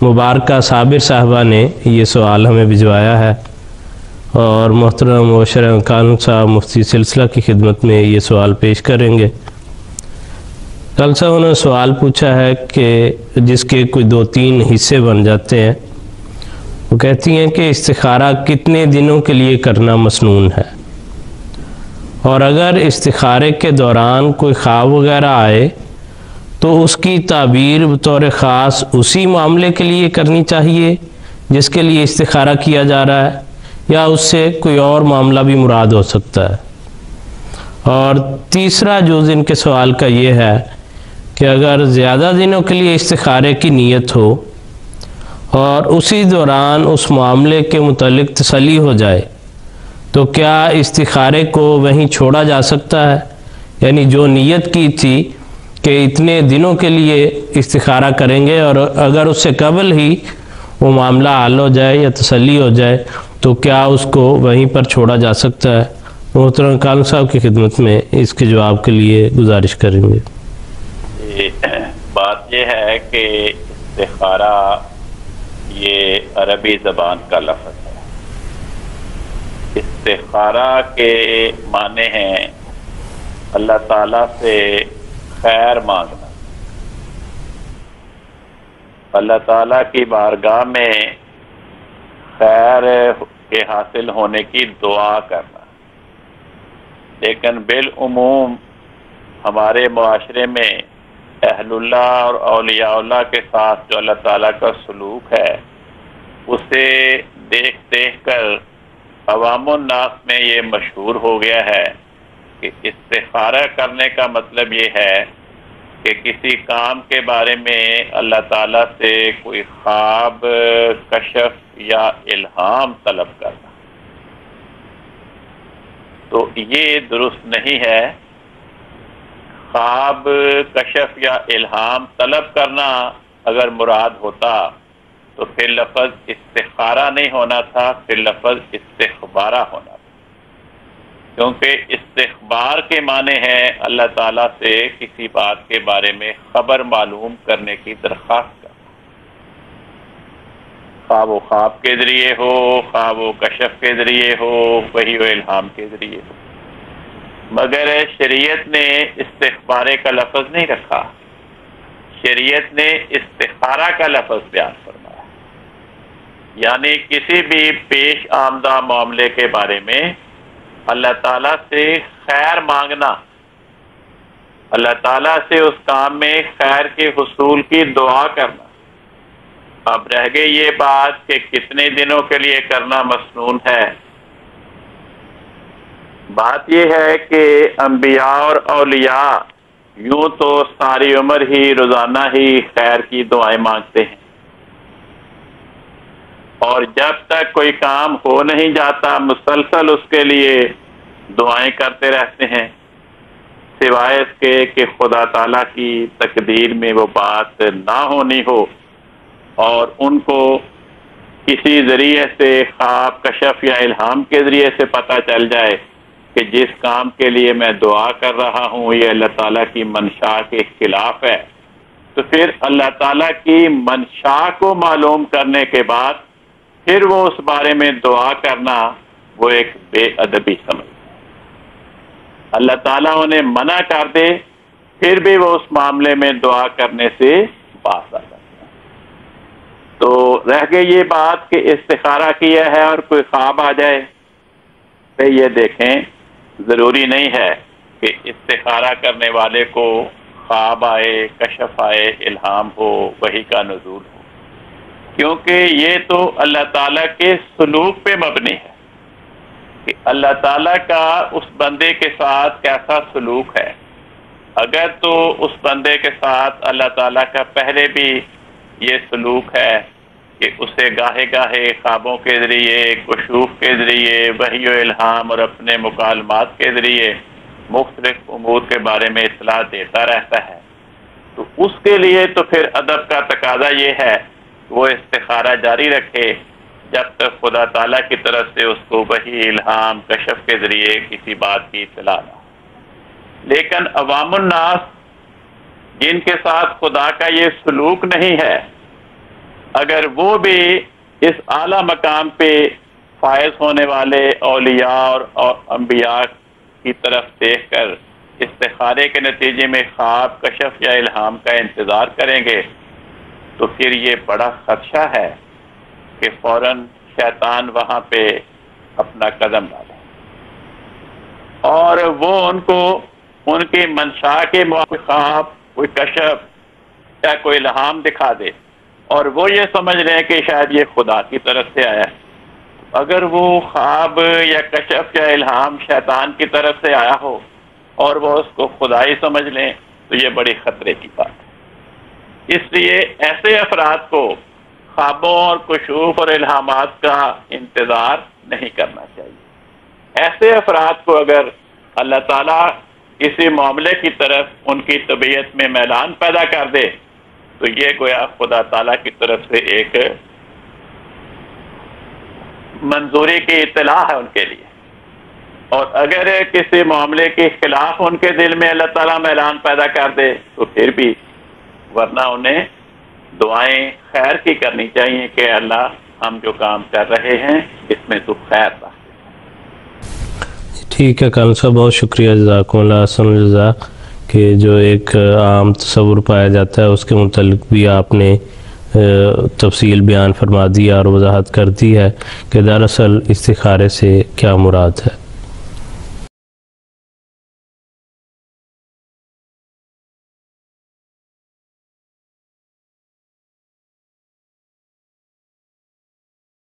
مبارکہ صابر صاحبہ نے یہ سوال ہمیں بھجوایا ہے، اور محترم مبشر کان صاحب مفتی سلسلہ کی خدمت میں یہ سوال پیش کریں گے۔ کل صاحب انہوں نے سوال پوچھا ہے کہ جس کے کوئی 2-3 حصے بن جاتے ہیں، وہ کہتی ہیں کہ استخارہ کتنے دنوں کے لیے کرنا مسنون ہے، اور اگر استخارے کے دوران کوئی خواب وغیرہ آئے تو اس کی تعبیر بطور خاص اسی معاملے کے لیے کرنی چاہیے جس کے لیے استخارہ کیا جا رہا ہے، یا اس سے کوئی اور معاملہ بھی مراد ہو سکتا ہے؟ اور تیسرا جز ان کے سوال کا یہ ہے کہ اگر زیادہ دنوں کے لیے استخارے کی نیت ہو اور اسی دوران اس معاملے کے متعلق تسلی ہو جائے تو کیا استخارے کو وہیں چھوڑا جا سکتا ہے؟ یعنی جو نیت کی تھی کہ اتنے دنوں کے لیے استخارہ کریں گے، اور اگر اس سے قبل ہی وہ معاملہ حل ہو جائے یا تسلی ہو جائے تو کیا اس کو وہیں پر چھوڑا جا سکتا ہے؟ محترم کالم صاحب کی خدمت میں اس کے جواب کے لیے گزارش کریں گے۔ بات یہ ہے کہ استخارہ یہ عربی زبان کا لفظ ہے۔ استخارہ کے معنی ہیں اللہ تعالیٰ سے خیر مانگنا، اللہ تعالیٰ کی بارگاہ میں خیر کے حاصل ہونے کی دعا کرنا۔ لیکن بالعموم ہمارے معاشرے میں اہل اللہ اور اولیاء اللہ کے ساتھ جو اللہ تعالیٰ کا سلوک ہے، اسے دیکھ دیکھ کر عوام الناس میں یہ مشہور ہو گیا ہے کہ استخارہ کرنے کا مطلب یہ ہے کہ کسی کام کے بارے میں اللہ تعالیٰ سے کوئی خواب، کشف یا الہام طلب کرنا۔ تو یہ درست نہیں ہے۔ خواب، کشف یا الہام طلب کرنا اگر مراد ہوتا تو پھر لفظ استخارہ نہیں ہونا تھا، پھر لفظ استخبارہ ہونا تھا، کیونکہ استخبار کے معنی ہے اللہ تعالیٰ سے کسی بات کے بارے میں خبر معلوم کرنے کی درخواست کرنا، خواہ وہ خواب کے ذریعے ہو، خواہ وہ کشف کے ذریعے ہو، وحی و الہام کے ذریعے ہو۔ مگر شریعت نے استخبارے کا لفظ نہیں رکھا، شریعت نے استخارہ کا لفظ بیان فرمایا، یعنی کسی بھی پیش آمدہ معاملے کے بارے میں اللہ تعالیٰ سے خیر مانگنا، اللہ تعالیٰ سے اس کام میں خیر کے حصول کی دعا کرنا۔ اب رہ گئی یہ بات کہ کتنے دنوں کے لیے کرنا مسنون ہے۔ بات یہ ہے کہ انبیاء اور اولیاء یوں تو ساری عمر ہی روزانہ ہی خیر کی دعائیں مانگتے ہیں، اور جب تک کوئی کام ہو نہیں جاتا مسلسل اس کے لیے دعائیں کرتے رہتے ہیں، سوائے اس کے کہ خدا تعالیٰ کی تقدیر میں وہ بات نہ ہونی ہو اور ان کو کسی ذریعے سے خواب، کشف یا الہام کے ذریعے سے پتہ چل جائے کہ جس کام کے لیے میں دعا کر رہا ہوں یہ اللہ تعالیٰ کی منشا کے خلاف ہے، تو پھر اللہ تعالیٰ کی منشا کو معلوم کرنے کے بعد پھر وہ اس بارے میں دعا کرنا وہ ایک بے ادبی سمجھ۔ اللہ تعالیٰ انہیں منع کر دے پھر بھی وہ اس معاملے میں دعا کرنے سے باز آ سکتے ہیں۔ تو رہ گئی یہ بات کہ استخارہ کیا ہے اور کوئی خواب آ جائے، تو یہ دیکھیں ضروری نہیں ہے کہ استخارہ کرنے والے کو خواب آئے، کشف آئے، الہام ہو، وحی کا نزول ہو، کیونکہ یہ تو اللہ تعالیٰ کے سلوک پہ مبنی ہے کہ اللہ تعالیٰ کا اس بندے کے ساتھ کیسا سلوک ہے۔ اگر تو اس بندے کے ساتھ اللہ تعالیٰ کا پہلے بھی یہ سلوک ہے کہ اسے گاہے گاہے خوابوں کے ذریعے، کشوف کے ذریعے، وحی و الہام اور اپنے مکالمات کے ذریعے مختلف امور کے بارے میں اطلاع دیتا رہتا ہے، تو اس کے لیے تو پھر ادب کا تقاضا یہ ہے کہ وہ استخارہ جاری رکھے جب تک خدا تعالیٰ کی طرف سے اس کو وحی، الہام، کشف کے ذریعے کسی بات کی اطلاع نہ ہو۔ لیکن عوام الناس جن کے ساتھ خدا کا یہ سلوک نہیں ہے، اگر وہ بھی اس اعلیٰ مقام پہ فائز ہونے والے اولیاء اور انبیاء کی طرف دیکھ کر استخارے کے نتیجے میں خواب، کشف یا الہام کا انتظار کریں گے تو پھر یہ بڑا خدشہ ہے کہ فوراً شیطان وہاں پہ اپنا قدم ڈالے اور وہ ان کو ان کی منشا کے موافق خواب، کوئی کشف یا کوئی الہام دکھا دے اور وہ یہ سمجھ لیں کہ شاید یہ خدا کی طرف سے آیا ہے۔ اگر وہ خواب یا کشف یا الہام شیطان کی طرف سے آیا ہو اور وہ اس کو خدائی سمجھ لیں تو یہ بڑی خطرے کی بات ہے۔ اس لیے ایسے افراد کو خوابوں اور کشوف اور الہامات کا انتظار نہیں کرنا چاہیے۔ ایسے افراد کو اگر اللہ تعالیٰ کسی معاملے کی طرف ان کی طبیعت میں میلان پیدا کر دے تو یہ گویا خدا تعالیٰ کی طرف سے ایک منظوری کی اطلاع ہے ان کے لیے، اور اگر کسی معاملے کے خلاف ان کے دل میں اللہ تعالیٰ میلان پیدا کر دے تو پھر بھی ورنہ انہیں دعائیں خیر کی کرنی چاہیے کہ اللہ ہم جو کام کر رہے ہیں اس میں تو خیر رہا۔ ٹھیک ہے کالن صاحب، بہت شکریہ، جزاکم اللہ احسن الجزا، کہ جو ایک عام تصور پایا جاتا ہے اس کے متعلق بھی آپ نے تفصیل بیان فرما دیا اور وضاحت کر دی ہے کہ دراصل استخارے سے کیا مراد ہے۔